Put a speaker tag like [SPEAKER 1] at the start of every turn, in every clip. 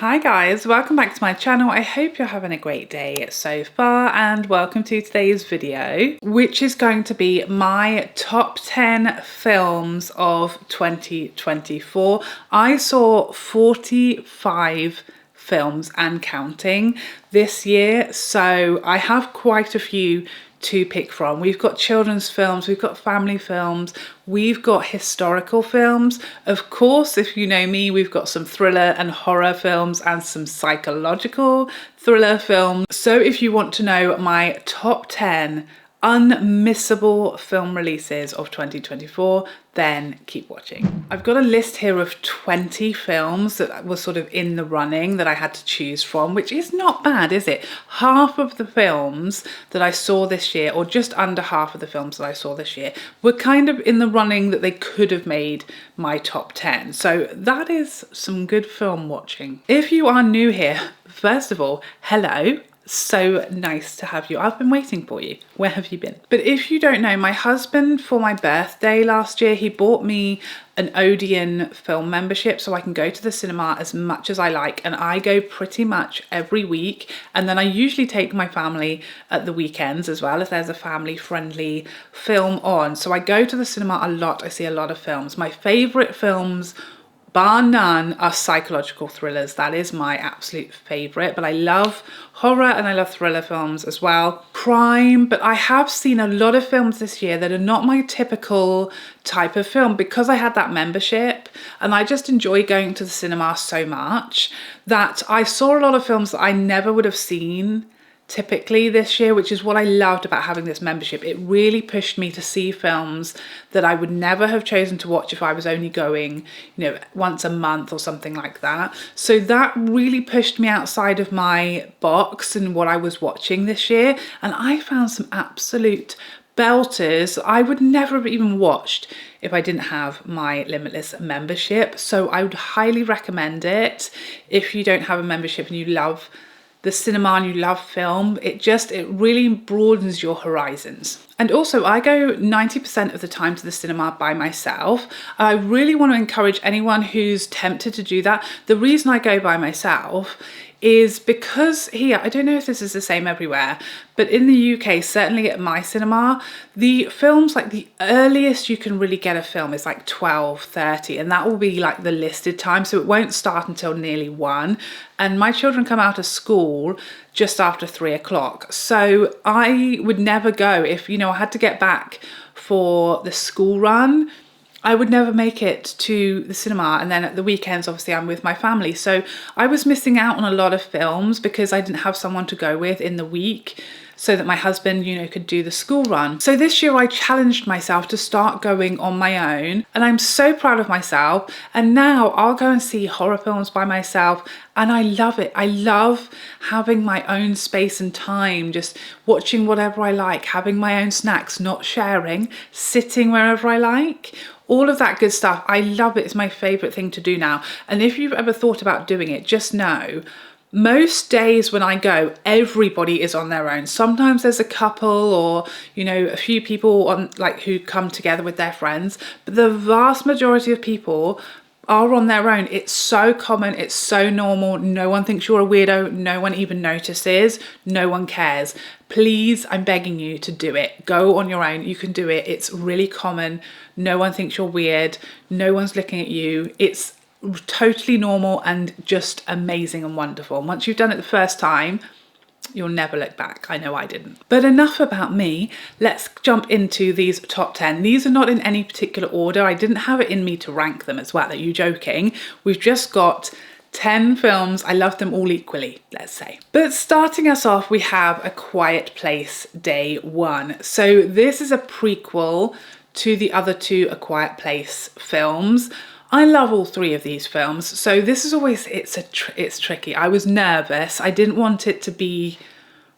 [SPEAKER 1] Hi guys, welcome back to my channel. I hope you're having a great day so far and welcome to today's video, which is going to be my top 10 films of 2024. I saw 45 films and counting this year, so I have quite a few to pick from. We've got children's films, we've got family films, we've got historical films. Of course, if you know me, we've got some thriller and horror films and some psychological thriller films. So if you want to know my top 10 unmissable film releases of 2024, then keep watching. I've got a list here of 20 films that were sort of in the running that I had to choose from, which is not bad, is it? Half of the films that I saw this year, or just under half of the films that I saw this year, were kind of in the running that they could have made my top 10. So that is some good film watching. If you are new here, first of all, hello. So nice to have you. I've been waiting for you. Where have you been? But if you don't know, my husband, for my birthday last year, he bought me an Odian film membership so I can go to the cinema as much as I like, and I go pretty much every week, and then I usually take my family at the weekends as well if there's a family friendly film on. So I go to the cinema a lot. I see a lot of films. My favourite films, bar none, are psychological thrillers. That is my absolute favourite, but I love horror and I love thriller films as well. Crime, but I have seen a lot of films this year that are not my typical type of film because I had that membership, and I just enjoy going to the cinema so much that I saw a lot of films that I never would have seen typically this year, which is what I loved about having this membership. It really pushed me to see films that I would never have chosen to watch if I was only going, once a month or something like that. So that really pushed me outside of my box and what I was watching this year, and I found some absolute belters I would never have even watched if I didn't have my Limitless membership. So I would highly recommend it if you don't have a membership and you love the cinema and you love film. It really broadens your horizons. And also, I go 90% of the time to the cinema by myself. I really want to encourage anyone who's tempted to do that. The reason I go by myself is because here, I don't know if this is the same everywhere, but in the UK, certainly at my cinema, the films, like the earliest you can really get a film is like 12:30, and that will be like the listed time, so it won't start until nearly 1, and my children come out of school just after 3 o'clock. So I would never go if, I had to get back for the school run. I would never make it to the cinema, and then at the weekends obviously I'm with my family, so I was missing out on a lot of films because I didn't have someone to go with in the week so that my husband, could do the school run. So this year I challenged myself to start going on my own, and I'm so proud of myself, and now I'll go and see horror films by myself, and I love it. I love having my own space and time, just watching whatever I like, having my own snacks, not sharing, sitting wherever I like. All of that good stuff. I love it. It's my favourite thing to do now. And if you've ever thought about doing it, just know, most days when I go, everybody is on their own. Sometimes there's a couple or, a few people on who come together with their friends, but the vast majority of people are on their own. It's so common, it's so normal. No one thinks you're a weirdo, no one even notices, no one cares. Please, I'm begging you to do it. Go on your own, you can do it. It's really common. No one thinks you're weird, no one's looking at you. It's totally normal and just amazing and wonderful. And once you've done it the first time, you'll never look back. I know I didn't. But enough about me. Let's jump into these top 10. These are not in any particular order. I didn't have it in me to rank them as well. Are you joking? We've just got 10 films. I love them all equally, let's say. But starting us off, we have A Quiet Place Day 1. So this is a prequel to the other two A Quiet Place films. I love all three of these films, so this is always, it's tricky. I was nervous. I didn't want it to be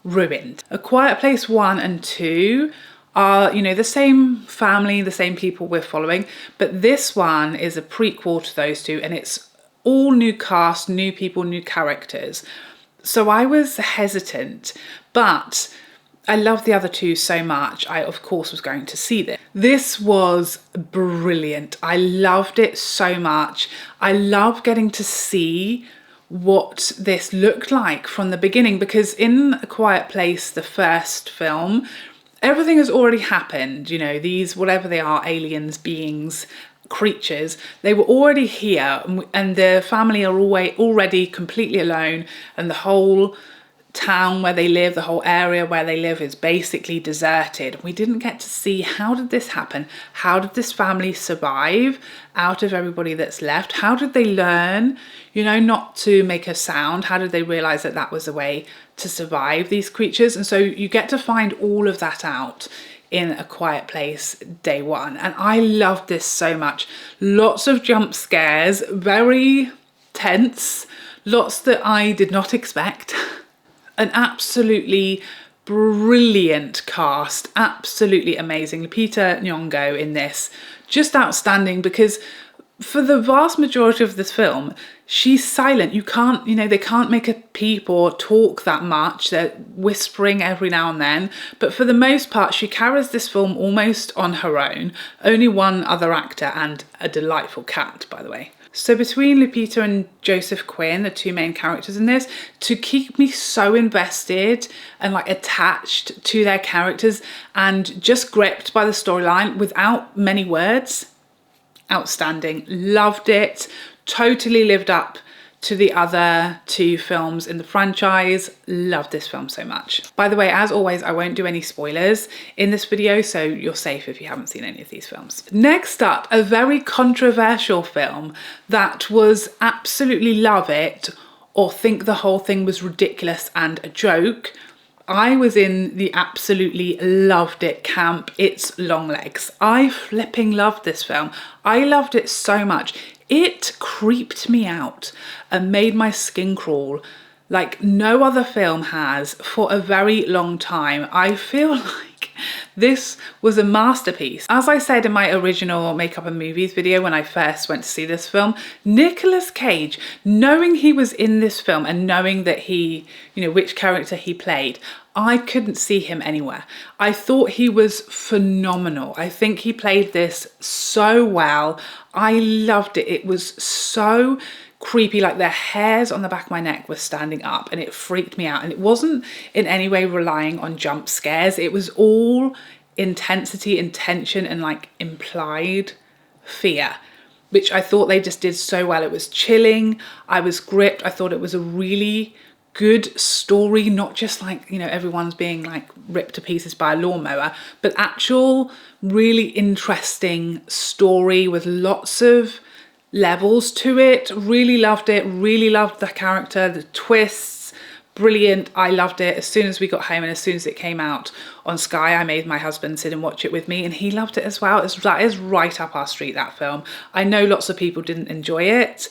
[SPEAKER 1] ruined. A Quiet Place 1 and 2 are, the same family, the same people we're following, but this one is a prequel to those two, and it's all new cast, new people, new characters. So I was hesitant, but I love the other two so much. I, of course, was going to see this. This was brilliant. I loved it so much. I love getting to see what this looked like from the beginning, because in A Quiet Place, the first film, everything has already happened. You know, these, whatever they are, aliens, beings, creatures, they were already here, and the family are already completely alone, and the whole town where they live, the whole area where they live is basically deserted. We didn't get to see, how did this happen? How did this family survive out of everybody that's left? How did they learn, you know, not to make a sound? How did they realize that that was a way to survive, these creatures? And so you get to find all of that out in A Quiet Place day one. And I loved this so much. Lots of jump scares, very tense, lots that I did not expect. An absolutely brilliant cast, absolutely amazing. Lupita Nyong'o in this, just outstanding, because for the vast majority of this film, she's silent. You can't, you know, they can't make a peep or talk that much. They're whispering every now and then. But for the most part, she carries this film almost on her own. Only one other actor, and a delightful cat, by the way. So between Lupita and Joseph Quinn, the two main characters in this, to keep me so invested and like attached to their characters and just gripped by the storyline without many words, outstanding. Loved it. Totally lived up to the other two films in the franchise. Love this film so much. By the way, as always, I won't do any spoilers in this video, so you're safe if you haven't seen any of these films. Next up, a very controversial film that was absolutely love it or think the whole thing was ridiculous and a joke. I was in the absolutely loved it camp. It's Longlegs. I flipping loved this film. I loved it so much. It creeped me out and made my skin crawl like no other film has for a very long time. I feel like this was a masterpiece. As I said in my original Makeup and Movies video when I first went to see this film, Nicolas Cage, knowing he was in this film and knowing that he, you know, which character he played, I couldn't see him anywhere. I thought he was phenomenal. I think he played this so well. I loved it. It was so creepy, like the hairs on the back of my neck were standing up and it freaked me out. And it wasn't in any way relying on jump scares. It was all intensity, intention, and like implied fear, which I thought they just did so well. It was chilling. I was gripped. I thought it was a really good story, not just like, you know, everyone's being like ripped to pieces by a lawnmower, but actual really interesting story with lots of levels to it. Really loved it. Really loved the character, the twists, brilliant. I loved it. As soon as we got home and as soon as it came out on Sky, I made my husband sit and watch it with me, and he loved it as well. That is right up our street, that film. I know lots of people didn't enjoy it,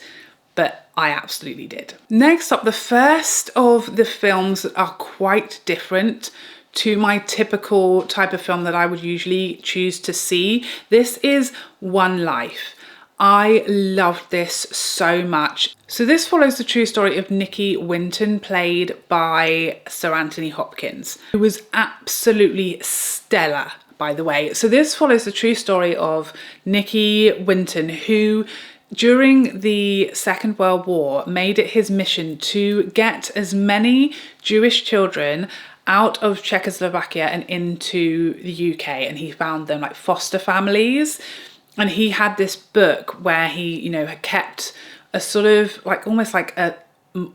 [SPEAKER 1] but I absolutely did. Next up, the first of the films that are quite different to my typical type of film that I would usually choose to see. This is One Life. I loved this so much. So this follows the true story of Nicky Winton, played by Sir Anthony Hopkins, who was absolutely stellar, by the way. So this follows the true story of Nicky Winton, who during the Second World War made it his mission to get as many Jewish children out of Czechoslovakia and into the UK, and he found them like foster families. And he had this book where he, you know, had kept a sort of like almost like a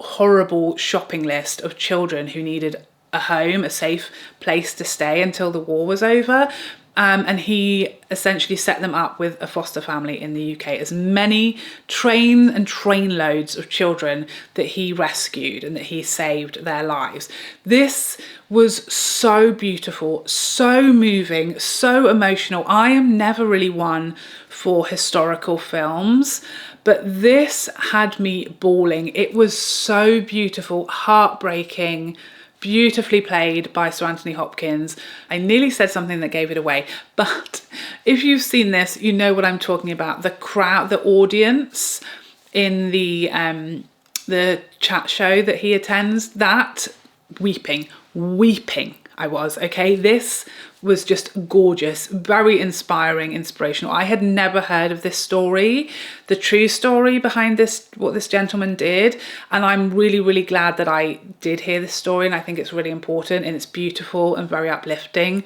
[SPEAKER 1] horrible shopping list of children who needed a home, a safe place to stay until the war was over. And he essentially set them up with a foster family in the UK, as many train loads of children that he rescued and that he saved their lives. This was so beautiful, so moving, so emotional. I am never really one for historical films, but this had me bawling. It was so beautiful, heartbreaking, beautifully played by Sir Anthony Hopkins. I nearly said something that gave it away, but if you've seen this, you know what I'm talking about. The crowd, the audience in the chat show that he attends, that weeping. I was, okay? This was just gorgeous, very inspiring, inspirational. I had never heard of this story, the true story behind this, what this gentleman did. And I'm really, really glad that I did hear this story. And I think it's really important and it's beautiful and very uplifting.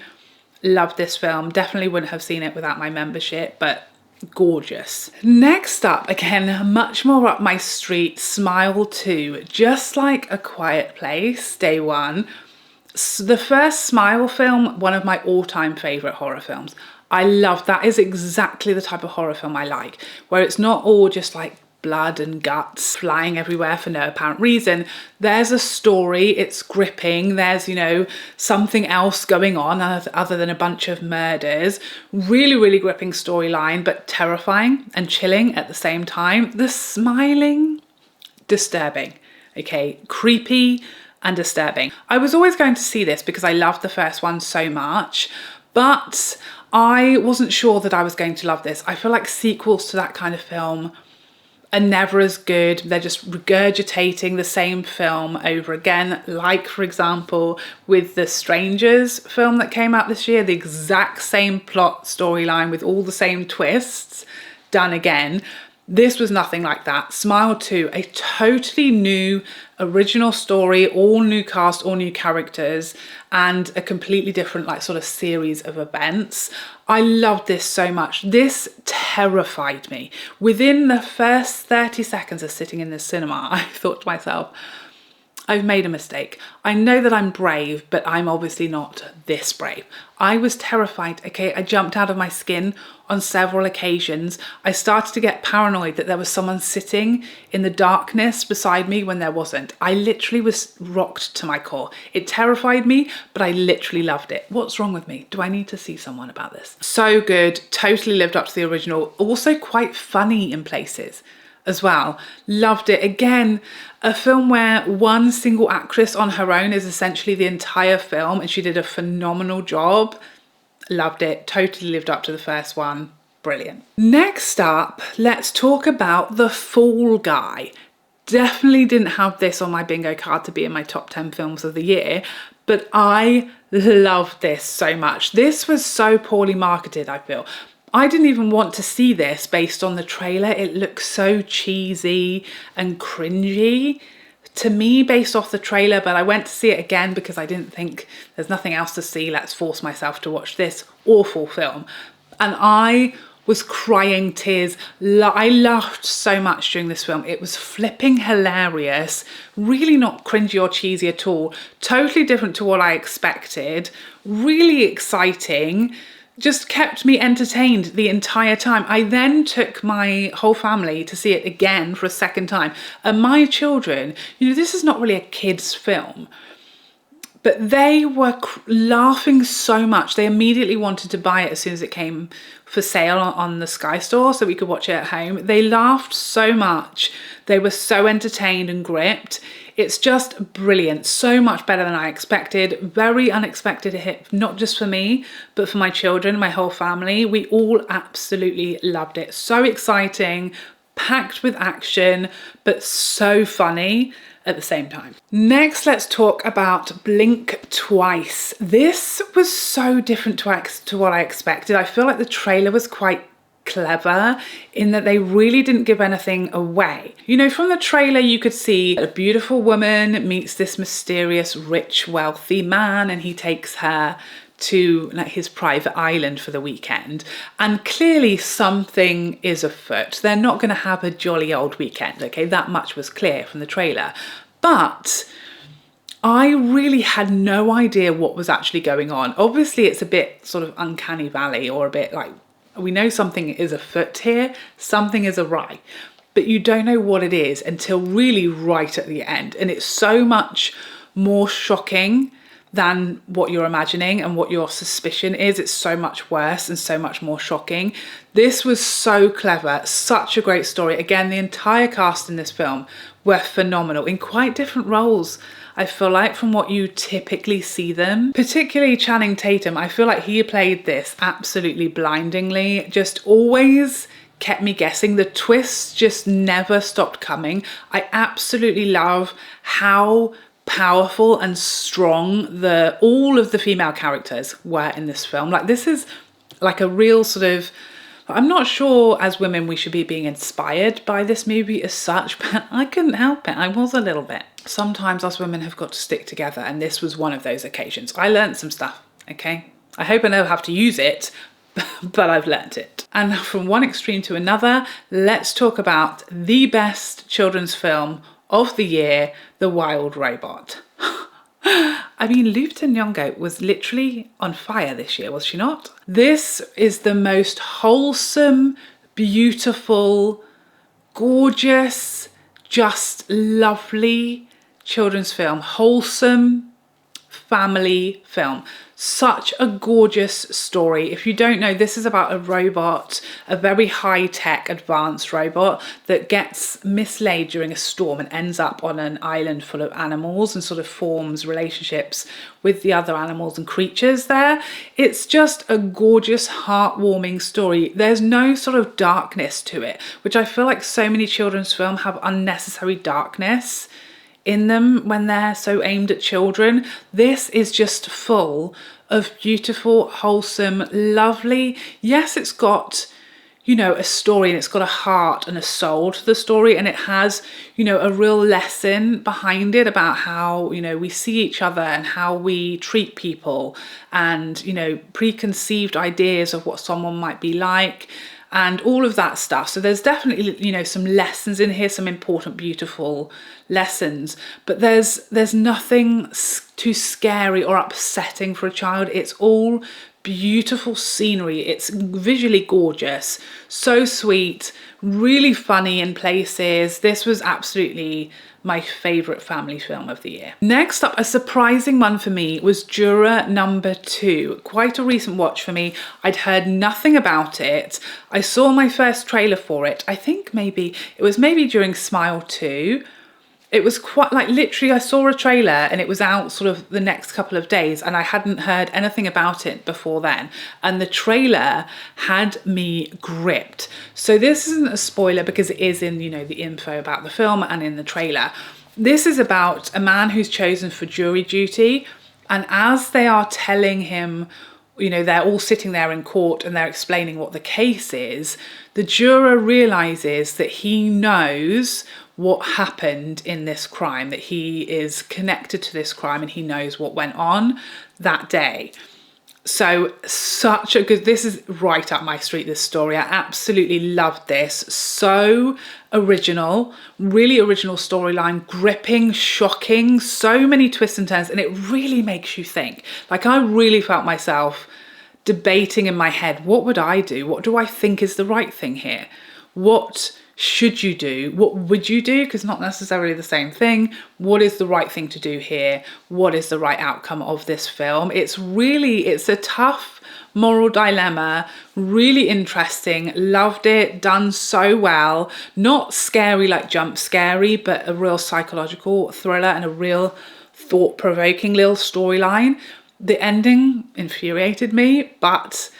[SPEAKER 1] Loved this film. Definitely wouldn't have seen it without my membership, but gorgeous. Next up, again, much more up my street, Smile 2. Just like A Quiet Place, day one. The first Smile film, one of my all-time favourite horror films. I love that. Is exactly the type of horror film I like, where it's not all just like blood and guts flying everywhere for no apparent reason. There's a story, it's gripping, there's, you know, something else going on other than a bunch of murders. Really, really gripping storyline, but terrifying and chilling at the same time. The smiling, disturbing, okay, creepy and disturbing. I was always going to see this because I loved the first one so much, but I wasn't sure that I was going to love this. I feel like sequels to that kind of film are never as good. They're just regurgitating the same film over again. Like, for example, with the Strangers film that came out this year, the exact same plot storyline with all the same twists done again. This was nothing like that. Smile 2, a totally new, original story, all new cast, all new characters, and a completely different, like, sort of series of events. I loved this so much. This terrified me. Within the first 30 seconds of sitting in the cinema, I thought to myself, I've made a mistake. I know that I'm brave, but I'm obviously not this brave. I was terrified, okay? I jumped out of my skin on several occasions. I started to get paranoid that there was someone sitting in the darkness beside me when there wasn't. I literally was rocked to my core. It terrified me, but I literally loved it. What's wrong with me? Do I need to see someone about this? So good, totally lived up to the original. Also quite funny in places as well. Loved it. Again, a film where one single actress on her own is essentially the entire film, and she did a phenomenal job. Loved it. Totally lived up to the first one. Brilliant. Next up, let's talk about The Fall Guy. Definitely didn't have this on my bingo card to be in my top 10 films of the year, but I loved this so much. This was so poorly marketed, I feel. I didn't even want to see this based on the trailer. It looks so cheesy and cringy to me based off the trailer, but I went to see it again because I didn't think there's nothing else to see. Let's force myself to watch this awful film. And I was crying tears. I laughed so much during this film. It was flipping hilarious, really not cringy or cheesy at all. Totally different to what I expected. Really exciting. Just kept me entertained the entire time. I then took my whole family to see it again for a second time. And my children, you know, this is not really a kid's film, but they were laughing so much. They immediately wanted to buy it as soon as it came for sale on the Sky Store so we could watch it at home. They laughed so much. They were so entertained and gripped. It's just brilliant. So much better than I expected. Very unexpected hit, not just for me, but for my children, my whole family. We all absolutely loved it. So exciting, packed with action, but so funny at the same time. Next, let's talk about Blink Twice. This was so different to what I expected. I feel like the trailer was quite clever in that they really didn't give anything away. You know, from the trailer you could see a beautiful woman meets this mysterious, rich, wealthy man, and he takes her to like his private island for the weekend, and clearly something is afoot. They're not going to have a jolly old weekend, okay? That much was clear from the trailer. But I really had no idea what was actually going on. Obviously it's a bit sort of uncanny valley, or a bit like, we know something is afoot here, something is awry, but you don't know what it is until really right at the end. And it's so much more shocking than what you're imagining and what your suspicion is. It's so much worse and so much more shocking. This was so clever, such a great story. Again, the entire cast in this film were phenomenal in quite different roles, I feel like, from what you typically see them. Particularly Channing Tatum, I feel like he played this absolutely blindingly, just always kept me guessing. The twists just never stopped coming. I absolutely love how powerful and strong all of the female characters were in this film. Like, this is like a real sort of, I'm not sure as women we should be being inspired by this movie as such, but I couldn't help it. I was a little bit. Sometimes us women have got to stick together, and this was one of those occasions. I learned some stuff, okay? I hope I never have to use it, but I've learnt it. And from one extreme to another, let's talk about the best children's film of the year, The Wild Robot. I mean, Lupita Nyong'o was literally on fire this year, was she not? This is the most wholesome, beautiful, gorgeous, just lovely children's film. Wholesome family film. Such a gorgeous story. If you don't know, this is about a robot, a very high-tech advanced robot that gets mislaid during a storm and ends up on an island full of animals and sort of forms relationships with the other animals and creatures there. It's just a gorgeous, heartwarming story. There's no sort of darkness to it, which I feel like so many children's films have unnecessary darkness in them when they're so aimed at children. This is just full of beautiful, wholesome, lovely. Yes, it's got, you know, a story, and it's got a heart and a soul to the story, and it has, you know, a real lesson behind it about how, you know, we see each other and how we treat people, and, you know, preconceived ideas of what someone might be like, and all of that stuff. So there's definitely, you know, some lessons in here, some important, beautiful lessons, but there's nothing too scary or upsetting for a child. It's all beautiful scenery. It's visually gorgeous, so sweet, really funny in places. This was absolutely my favourite family film of the year. Next up, a surprising one for me was Juror Number 2. Quite a recent watch for me. I'd heard nothing about it. I saw my first trailer for it. I think it was during Smile 2. It was quite like, literally I saw a trailer and it was out sort of the next couple of days, and I hadn't heard anything about it before then. And the trailer had me gripped. So this isn't a spoiler because it is in, you know, the info about the film and in the trailer. This is about a man who's chosen for jury duty, and as they are telling him, you know, they're all sitting there in court and they're explaining what the case is, the juror realizes that he knows what happened in this crime, that he is connected to this crime and he knows what went on that day. So such a good, this is right up my street, this story. I absolutely loved this. So original, really original storyline, gripping, shocking, so many twists and turns, and it really makes you think. Like, I really felt myself debating in my head, what would I do? What do I think is the right thing here? What should you do? What would you do? Because not necessarily the same thing. What is the right thing to do here? What is the right outcome of this film? It's a tough moral dilemma, really interesting, loved it, done so well. Not scary like jump scary, but a real psychological thriller and a real thought-provoking little storyline. The ending infuriated me, but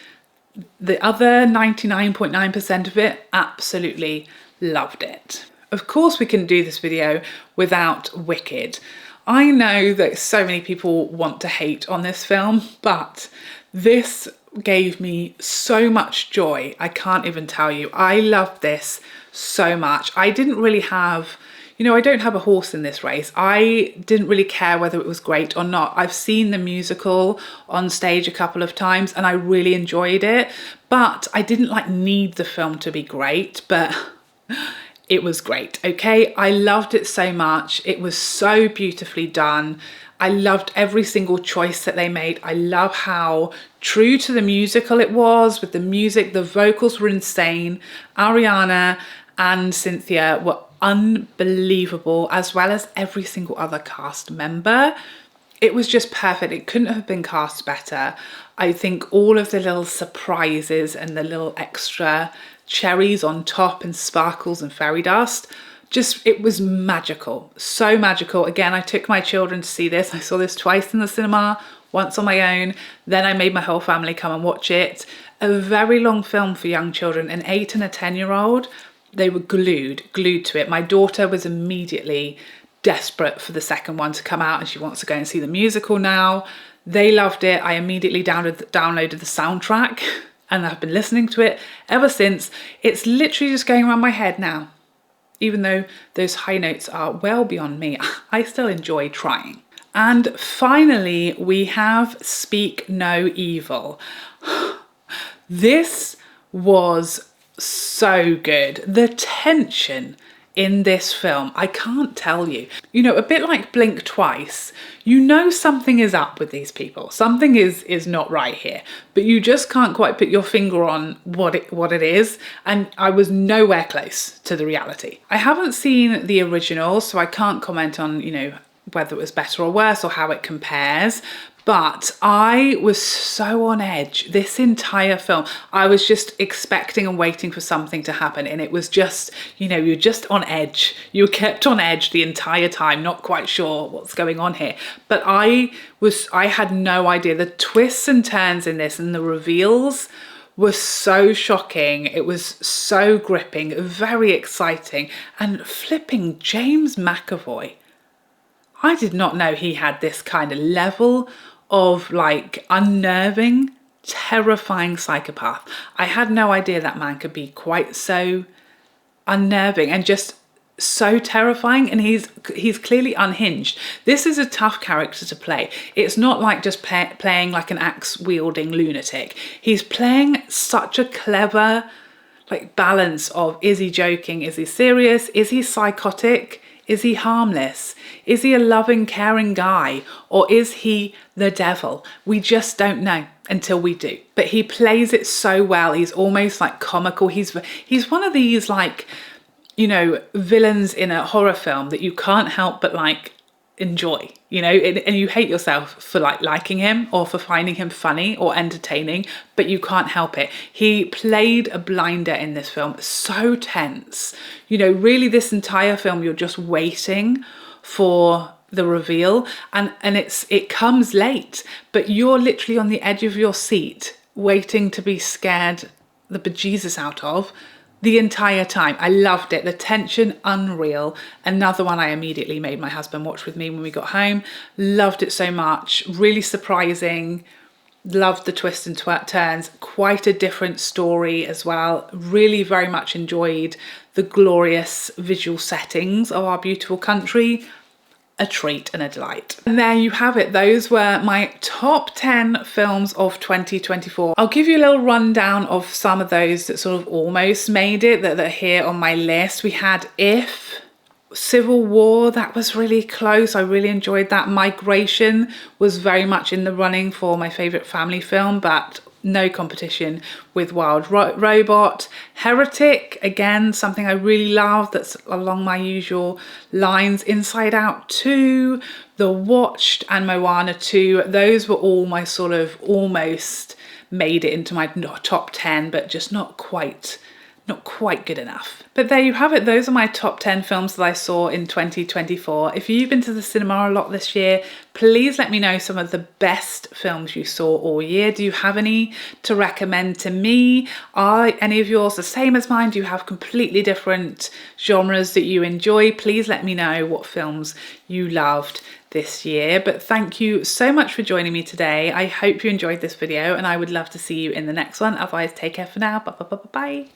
[SPEAKER 1] the other 99.9% of it, absolutely loved it. Of course we couldn't do this video without Wicked. I know that so many people want to hate on this film, but this gave me so much joy. I can't even tell you. I loved this so much. I didn't really have, you know, I don't have a horse in this race. I didn't really care whether it was great or not. I've seen the musical on stage a couple of times and I really enjoyed it, but I didn't like need the film to be great, but it was great, okay? I loved it so much. It was so beautifully done. I loved every single choice that they made. I love how true to the musical it was with the music. The vocals were insane. Ariana and Cynthia were unbelievable, as well as every single other cast member. It was just perfect. It couldn't have been cast better. I think all of the little surprises and the little extra cherries on top and sparkles and fairy dust, just, it was magical, so magical. Again, I took my children to see this. I saw this twice in the cinema, once on my own, then I made my whole family come and watch it. A very long film for young children, an 8 and a 10-year-old. They were glued to it. My daughter was immediately desperate for the second one to come out and she wants to go and see the musical now. They loved it. I immediately downloaded the soundtrack and I've been listening to it ever since. It's literally just going around my head now. Even though those high notes are well beyond me, I still enjoy trying. And finally, we have Speak No Evil. This was so good. The tension in this film, I can't tell you. You know, a bit like Blink Twice, you know something is up with these people. Something is not right here, but you just can't quite put your finger on what it is. And I was nowhere close to the reality. I haven't seen the original, so I can't comment on, you know, whether it was better or worse or how it compares. But I was so on edge this entire film. I was just expecting and waiting for something to happen. And it was just, you know, you're just on edge. You were kept on edge the entire time, not quite sure what's going on here. But I had no idea. The twists and turns in this and the reveals were so shocking. It was so gripping, very exciting. And flipping James McAvoy. I did not know he had this kind of level of like unnerving, terrifying psychopath. I had no idea that man could be quite so unnerving and just so terrifying, and he's clearly unhinged. This is a tough character to play. It's not like just playing like an axe-wielding lunatic. He's playing such a clever like balance of, is he joking? Is he serious? Is he psychotic? Is he harmless? Is he a loving, caring guy? Or is he the devil? We just don't know until we do. But he plays it so well. He's almost like comical. He's one of these like, you know, villains in a horror film that you can't help but like enjoy, you know, and you hate yourself for like liking him or for finding him funny or entertaining, but you can't help it. He played a blinder in this film, so tense. You know, really this entire film you're just waiting for the reveal, and it comes late, but you're literally on the edge of your seat waiting to be scared the bejesus out of the entire time. I loved it. The tension, unreal. Another one I immediately made my husband watch with me when we got home. Loved it so much. Really surprising. Loved the twists and turns. Quite a different story as well. Really very much enjoyed the glorious visual settings of our beautiful country. A treat and a delight. And there you have it. Those were my top 10 films of 2024. I'll give you a little rundown of some of those that sort of almost made it, that are here on my list. We had If, Civil War, that was really close. I really enjoyed that. Migration was very much in the running for my favourite family film, but no competition with Wild Robot. Heretic, again, something I really love that's along my usual lines. Inside Out 2, The Watched and Moana 2. Those were all my sort of almost made it into my top 10, but just not quite good enough. But there you have it. Those are my top 10 films that I saw in 2024. If you've been to the cinema a lot this year, please let me know some of the best films you saw all year. Do you have any to recommend to me? Are any of yours the same as mine? Do you have completely different genres that you enjoy? Please let me know what films you loved this year. But thank you so much for joining me today. I hope you enjoyed this video and I would love to see you in the next one. Otherwise, take care for now. Bye.